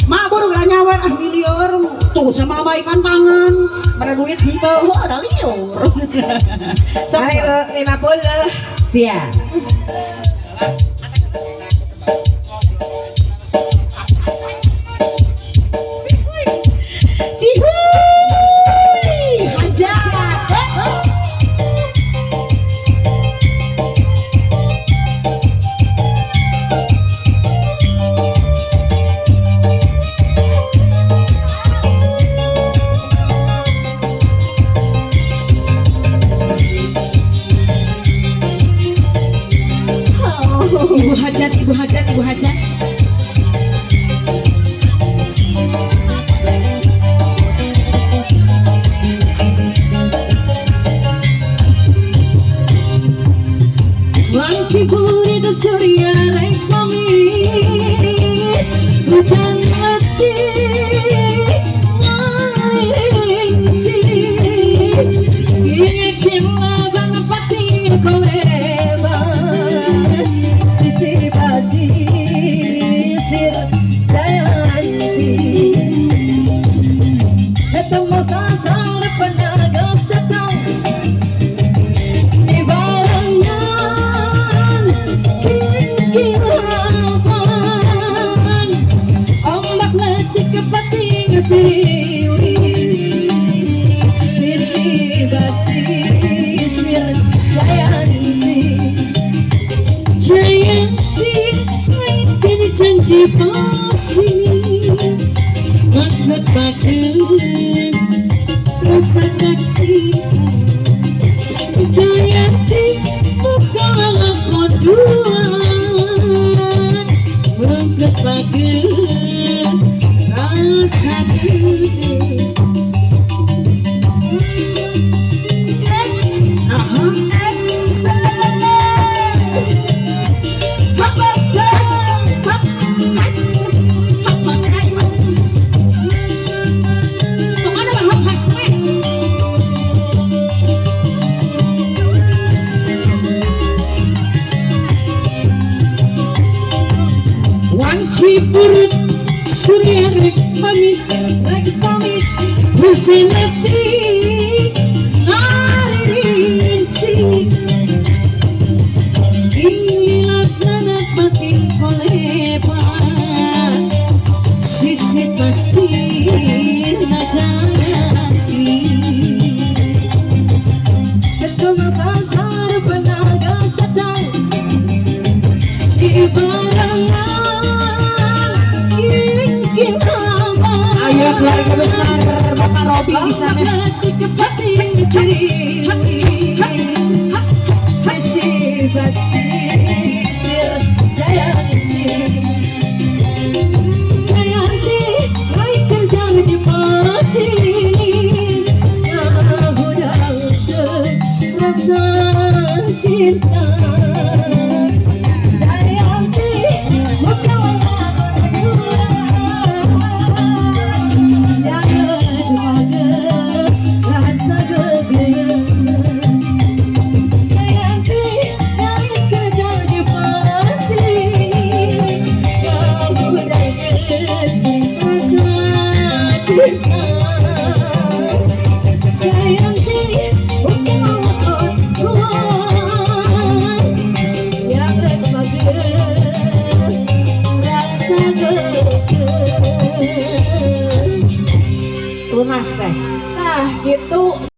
Mak baru gak nyawer ah miliar tuh sama abaikan tangan pada duit hente ada liur. Ayo 50. Siap. Ibu hajat, ibu hajat, ibu hajat. Wang ciburi do surya rek pamit hujan mati ngarinci gini kena bang pati koreba sisi basi sir Jayanti ketemu sasar penagas datang di barangan kiraman ombak letik ke pati ngasiri sisi basi sir Jayanti Jayanti mainkan janji pasti makhluk badan rasa kasih Jayanti bukanlah koduan makhluk badan rasa gede Cibur surya rek pamit hujan mati ngarinci inilah nana pati kolepa sisi pasti najanati ketemu sasar penaga sedang di barangan. Ayo keluarga besar Bapak Robi di sana. Sisi basi sir Jayanti Jayanti baik kerja di pasir udah rasa cinta Jayanti lunas teh. Nah gitu.